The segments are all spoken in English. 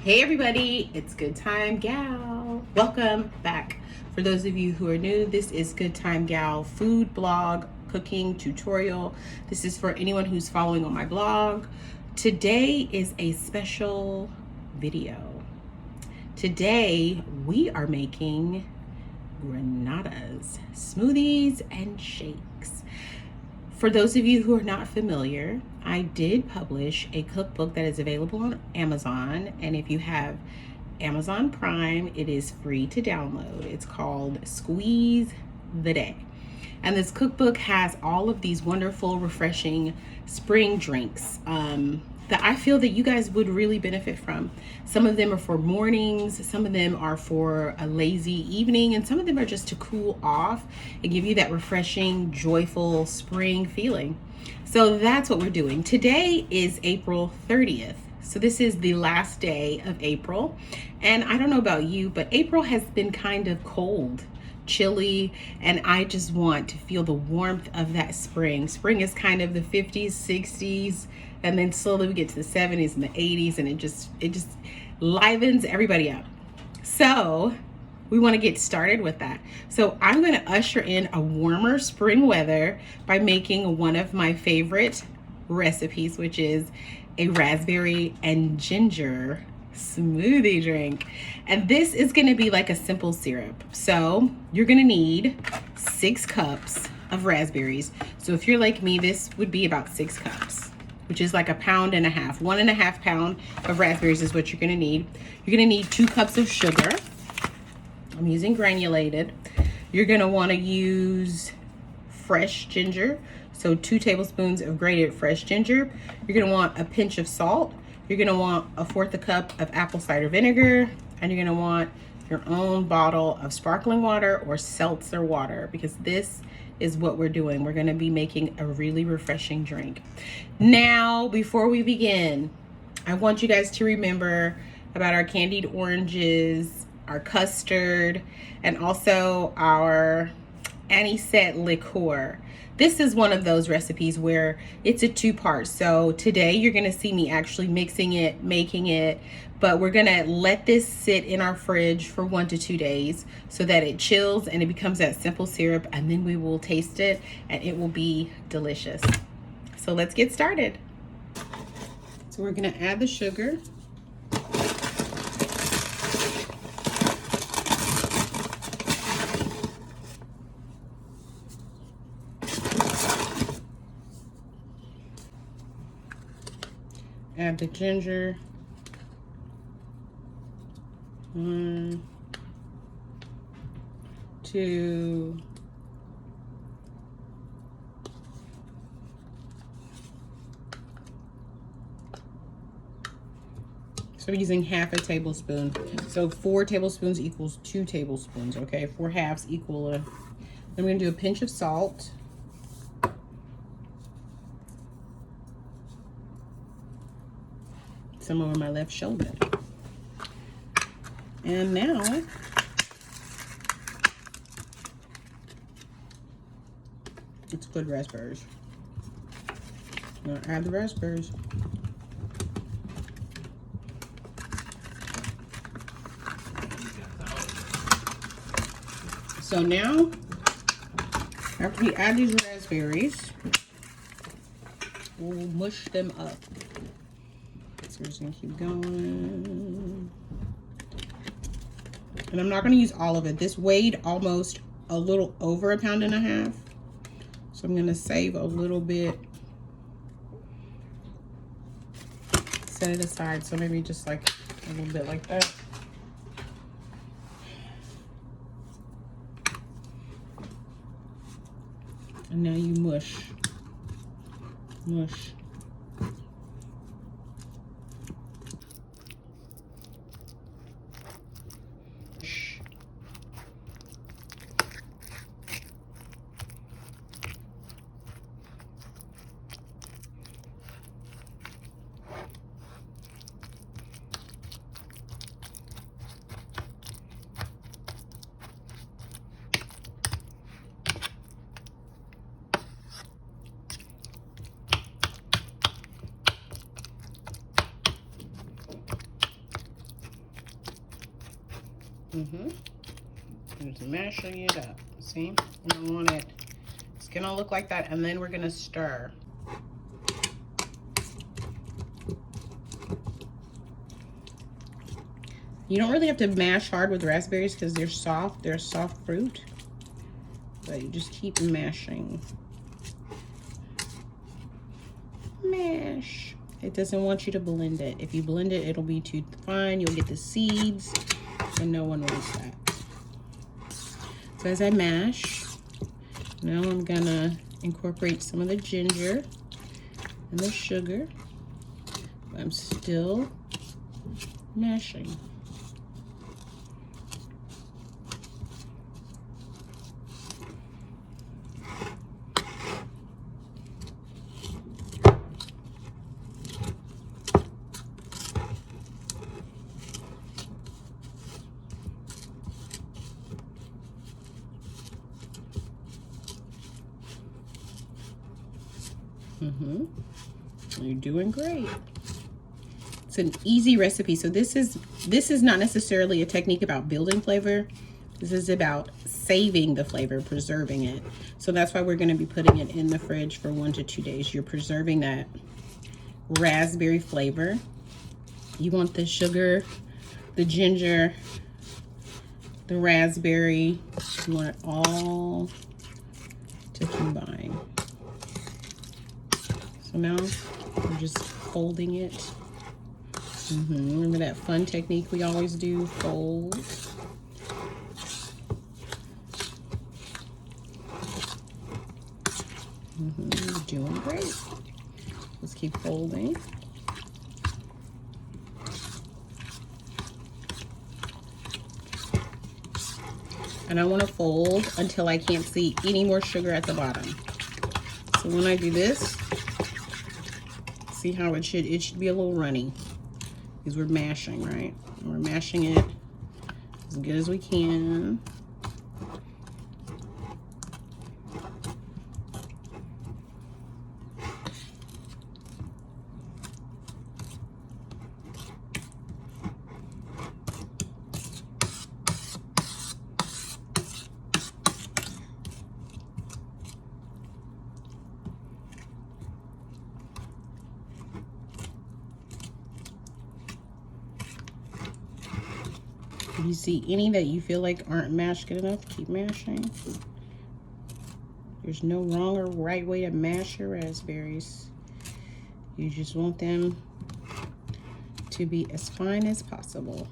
Hey everybody, it's Good Time Gal. Welcome back. For those of you who are new, this is Good Time Gal food blog cooking tutorial. This is for anyone who's following on my blog. Today is a special video. Today we are making granatas, smoothies and shakes. For those of you who are not familiar, I did publish a cookbook that is available on Amazon, and if you have Amazon Prime, it is free to download. It's called Squeeze the Day. And this cookbook has all of these wonderful, refreshing spring drinks that I feel that you guys would really benefit from. Some of them are for mornings, some of them are for a lazy evening, and some of them are just to cool off and give you that refreshing, joyful spring feeling. So that's what we're doing. Today is April 30th. So this is the last day of April. And I don't know about you, but April has been kind of cold, chilly, and I just want to feel the warmth of that spring. Spring is kind of the 50s, 60s, and then slowly we get to the 70s and the 80s, and it just livens everybody up. So we want to get started with that. So I'm going to usher in a warmer spring weather by making one of my favorite recipes, which is a raspberry and ginger smoothie drink. And this is going to be like a simple syrup. So you're going to need 6 cups of raspberries. So if you're like me, this would be about 6 cups, which is like 1.5 pounds. 1.5 pounds of raspberries is what you're going to need. You're going to need 2 cups of sugar. I'm using granulated. You're going to want to use fresh ginger. So 2 tablespoons of grated fresh ginger. You're going to want a pinch of salt. You're going to want 1/4 cup of apple cider vinegar. And you're going to want your own bottle of sparkling water or seltzer water, because this is what we're doing. We're going to be making a really refreshing drink. Now, before we begin, I want you guys to remember about our candied oranges, our custard, and also our anisette liqueur. This is one of those recipes where it's a 2-part. So today you're going to see me actually mixing it, making it, but we're going to let this sit in our fridge for 1 to 2 days so that it chills and it becomes that simple syrup, and then we will taste it and it will be delicious. So let's get started. So we're going to add the sugar. Add the ginger. 1, 2, so I'm using 1/2 tablespoon. So 4 tablespoons equals 2 tablespoons, okay? 4 halves equal then I'm gonna do a pinch of salt. Some over my left shoulder. And now let's put raspberries. I'm gonna add the raspberries. So now, after we add these raspberries, we'll mush them up. So we're just gonna keep going. And I'm not gonna use all of it. This weighed almost a little over 1.5 pounds. So I'm gonna save a little bit. Set it aside, so maybe just like a little bit like that. And now you mush. Mush. Just mashing it up. See? I want it. It's gonna look like that, and then we're gonna stir. You don't really have to mash hard with raspberries because they're soft. They're a soft fruit. But you just keep mashing. Mash. It doesn't want you to blend it. If you blend it, it'll be too fine. You'll get the seeds, and no one wants that. So as I mash, now I'm gonna incorporate some of the ginger and the sugar. I'm still mashing. You're doing great. It's an easy recipe. So this is not necessarily a technique about building flavor. This is about saving the flavor, preserving it. So that's why we're going to be putting it in the fridge for 1 to 2 days. You're preserving that raspberry flavor. You want the sugar, the ginger, the raspberry. You want it all to combine. So now we're just folding it. Remember that fun technique we always do? Fold. You're doing great. Let's keep folding. And I want to fold until I can't see any more sugar at the bottom. So when I do this, see how it should be a little runny because we're mashing, right? We're mashing it as good as we can. If you see any that you feel like aren't mashed good enough, keep mashing. There's no wrong or right way to mash your raspberries. You just want them to be as fine as possible.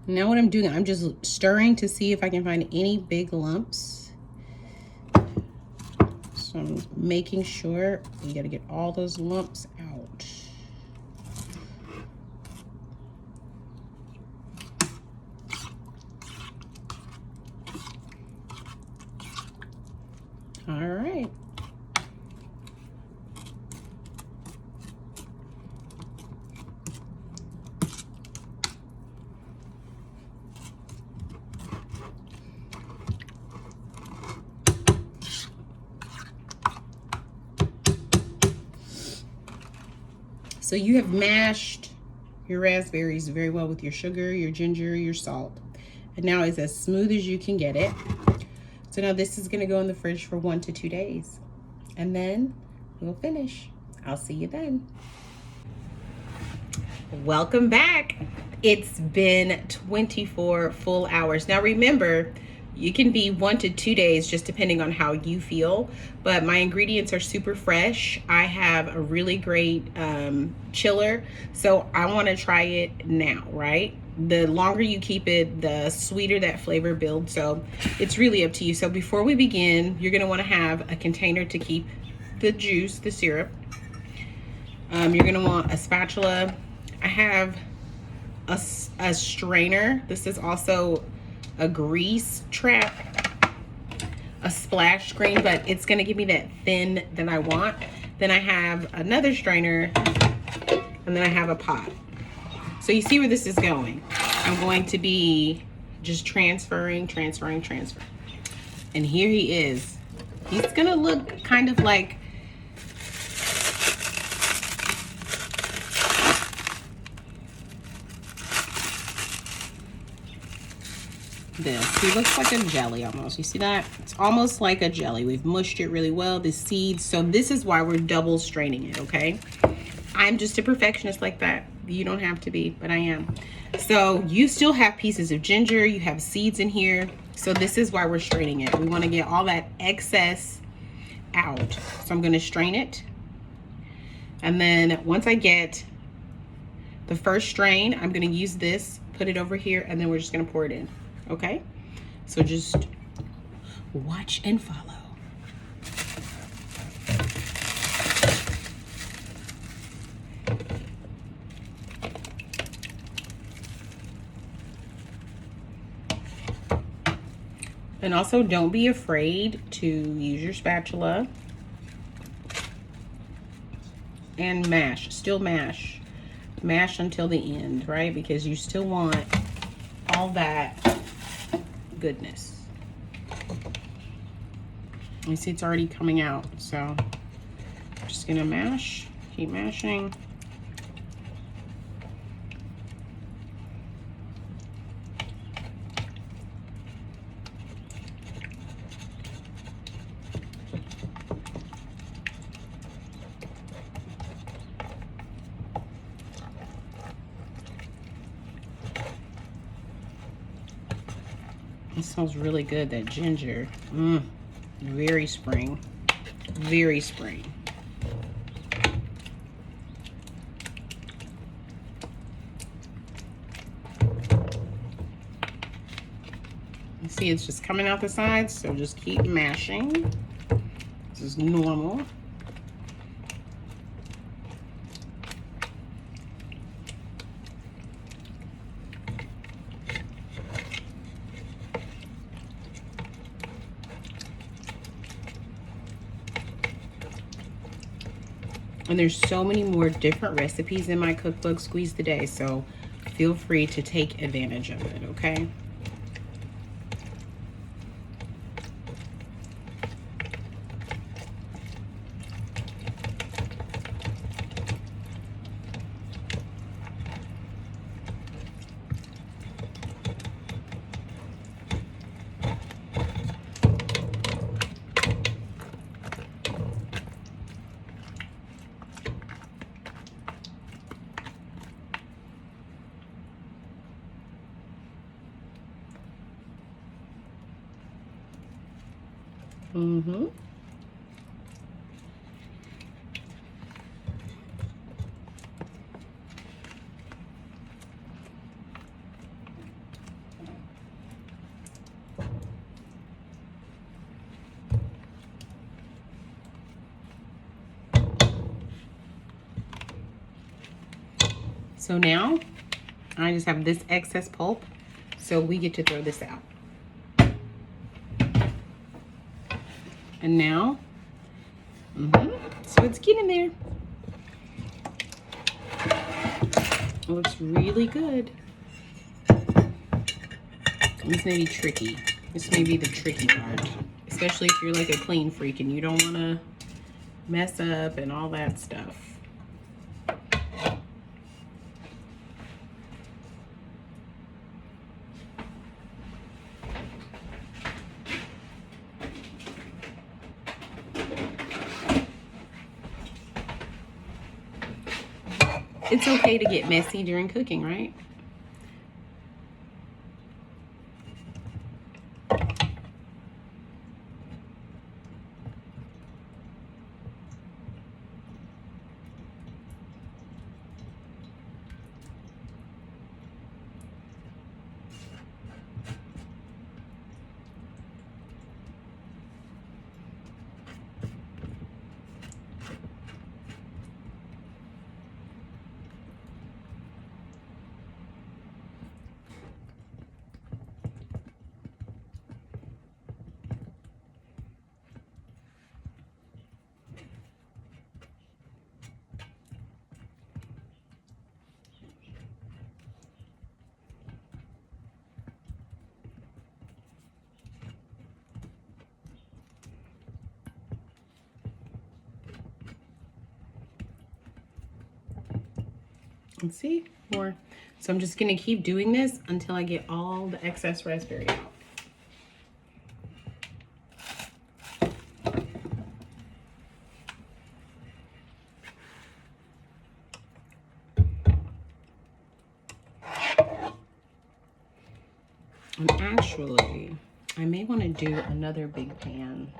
Now what I'm doing, I'm just stirring to see if I can find any big lumps. So I'm making sure you got to get all those lumps out. All right. So you have mashed your raspberries very well with your sugar, your ginger, your salt. And now it's as smooth as you can get it. So now this is gonna go in the fridge for 1 to 2 days. And then we'll finish. I'll see you then. Welcome back. It's been 24 full hours. Now remember, it can be 1 to 2 days just depending on how you feel, but my ingredients are super fresh. I have a really great chiller, so I want to try it now, right? The longer you keep it, the sweeter that flavor builds, so it's really up to you. So before we begin, you're going to want to have a container to keep the juice, the syrup. You're going to want a spatula. I have a strainer. This is also a grease trap, a splash screen, but it's going to give me that thin that I want. Then I have another strainer, and then I have a pot. So you see where this is going. I'm going to be just transferring. And here he is. He's gonna look kind of like this. He looks like a jelly almost. You see that? It's almost like a jelly. We've mushed it really well, the seeds. So this is why we're double straining it, okay? I'm just a perfectionist like that. You don't have to be, but I am. So you still have pieces of ginger, you have seeds in here. So this is why we're straining it. We want to get all that excess out. So I'm going to strain it. And then once I get the first strain, I'm going to use this, put it over here, and then we're just going to pour it in. Okay? So just watch and follow. And also, don't be afraid to use your spatula and mash. Still mash. Mash until the end, right? Because you still want all that goodness. You see it's already coming out. So, I'm just going to mash. Keep mashing. It smells really good, that ginger. Very spring. Very spring. You see it's just coming out the sides, so just keep mashing. This is normal. And there's so many more different recipes in my cookbook, Squeeze the Day, so feel free to take advantage of it, okay? So now I just have this excess pulp, so we get to throw this out. And now, so it's getting there. It looks really good. This may be tricky. This may be the tricky part, especially if you're like a clean freak and you don't want to mess up and all that stuff. It's okay to get messy during cooking, right? Let's see, more. So I'm just gonna keep doing this until I get all the excess raspberry out. And actually, I may want to do another big pan.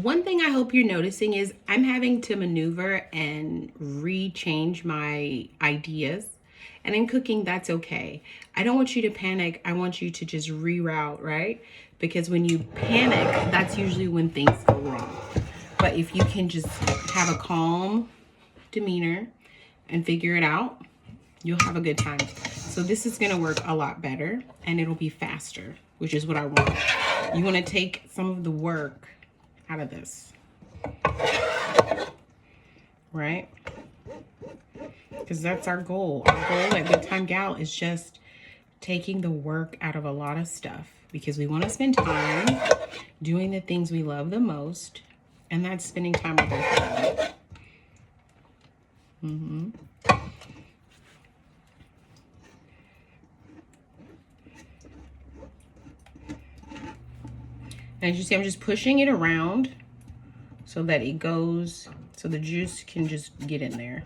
One thing I hope you're noticing is I'm having to maneuver and rechange my ideas. And in cooking, that's okay. I don't want you to panic. I want you to just reroute, right? Because when you panic, that's usually when things go wrong. But if you can just have a calm demeanor and figure it out, you'll have a good time. So this is gonna work a lot better and it'll be faster, which is what I want. You wanna take some of the work out of this, right? Because that's our goal. Our goal at Good Time Gal is just taking the work out of a lot of stuff because we want to spend time doing the things we love the most, and that's spending time with our family. And as you see, I'm just pushing it around so that it goes, so the juice can just get in there.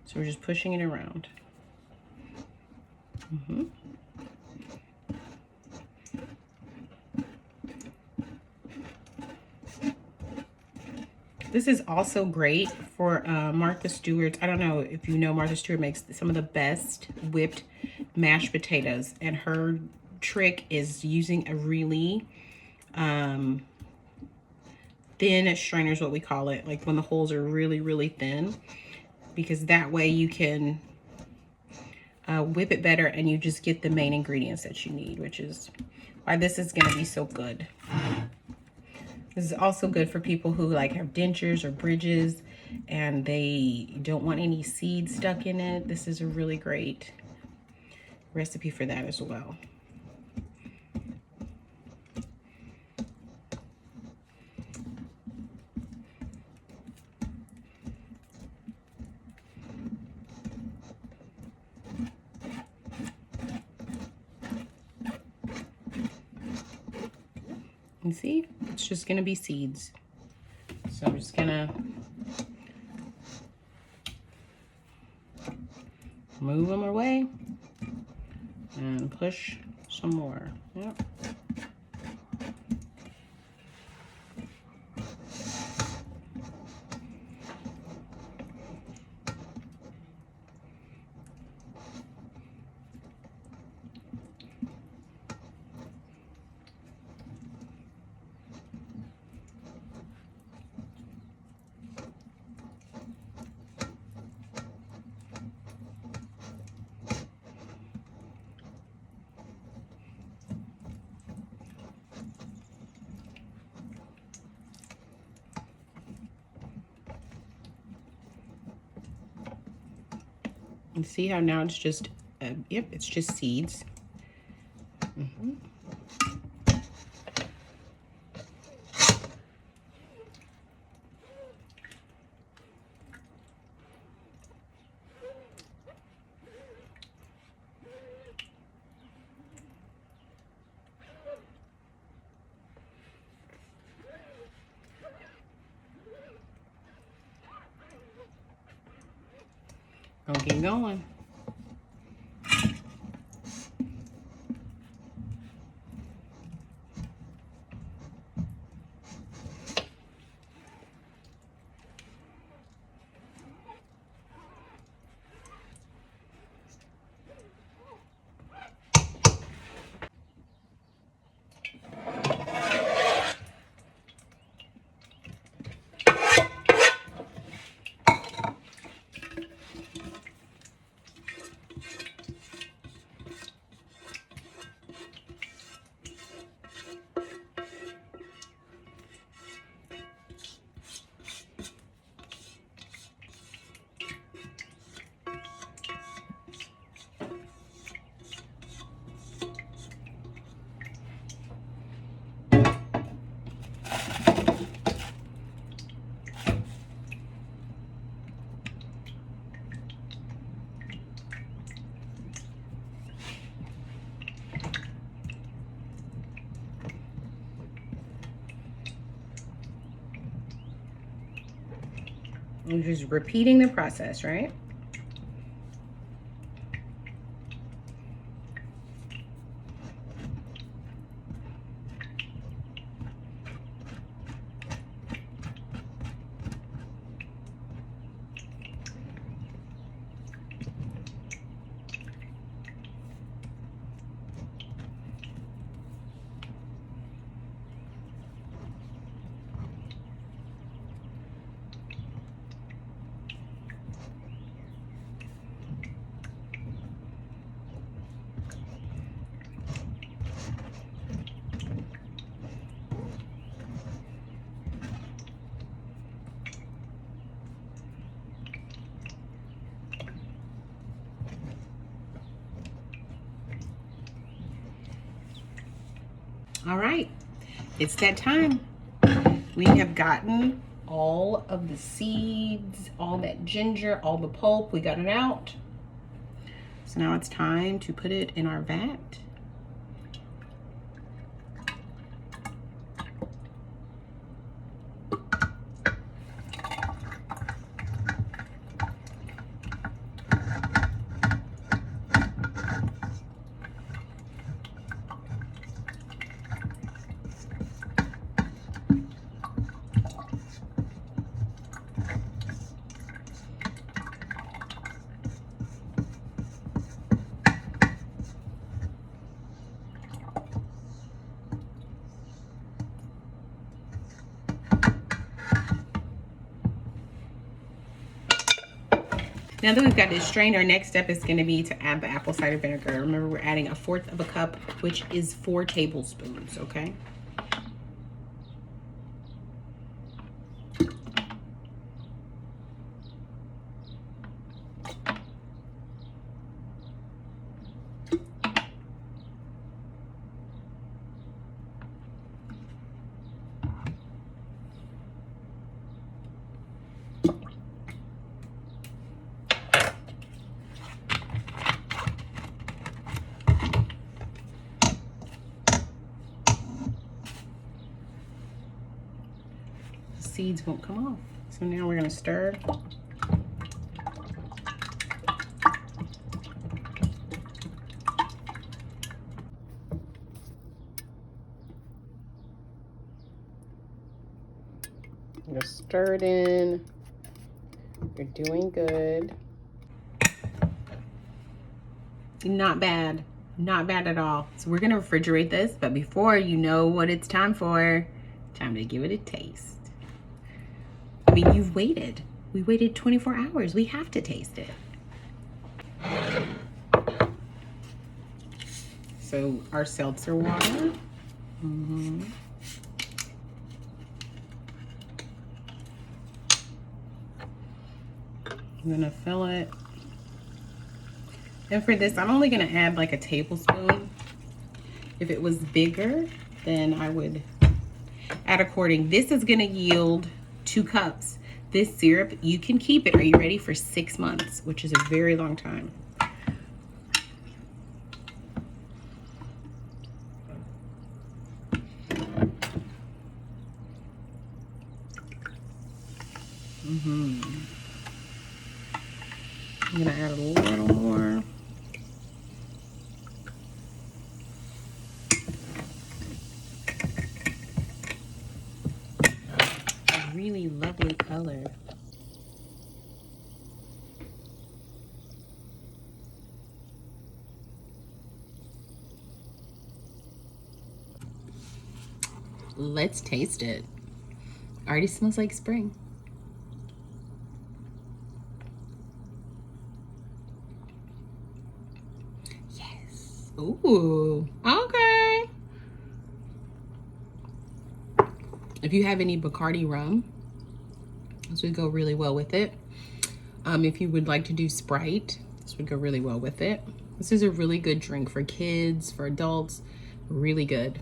So we're just pushing it around. This is also great for Martha Stewart's. I don't know if you know, Martha Stewart makes some of the best whipped mashed potatoes. And her trick is using a really thin strainer is what we call it. Like when the holes are really, really thin. Because that way you can whip it better and you just get the main ingredients that you need, which is why this is going to be so good. This is also good for people who like have dentures or bridges and they don't want any seeds stuck in it. This is a really great recipe for that as well. And see, it's just gonna be seeds. So I'm just gonna move them away and push some more. Yep. And see how now it's just, yep, it's just seeds. Gonna keep going. I'm just repeating the process, right? All right, it's that time. We have gotten all of the seeds, all that ginger, all the pulp, we got it out. So now it's time to put it in our vat. Now that we've got this strained, our next step is going to be to add the apple cider vinegar. Remember, we're adding 1/4 of a cup, which is 4 tablespoons, okay? Seeds won't come off. So now we're going to stir. I'm going to stir it in. You're doing good. Not bad. Not bad at all. So we're going to refrigerate this, but before you know what it's time for, time to give it a taste. I mean, you've waited. We waited 24 hours. We have to taste it. So our seltzer water. I'm gonna fill it. And for this, I'm only gonna add like a tablespoon. If it was bigger, then I would add according. This is gonna yield 2 cups. This syrup, you can keep it, are you ready, for 6 months, which is a very long time. I'm gonna add a little more. Really lovely color. Let's taste it. Already smells like spring. Yes. Ooh, okay. If you have any Bacardi rum, this would go really well with it. If you would like to do Sprite, this would go really well with it. This is a really good drink for kids, for adults, really good.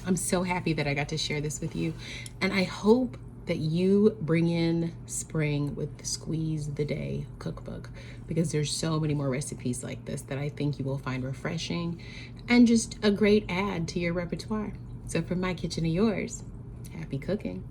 I'm so happy that I got to share this with you. And I hope that you bring in spring with the Squeeze the Day cookbook, because there's so many more recipes like this that I think you will find refreshing and just a great add to your repertoire. So from my kitchen to yours, happy cooking.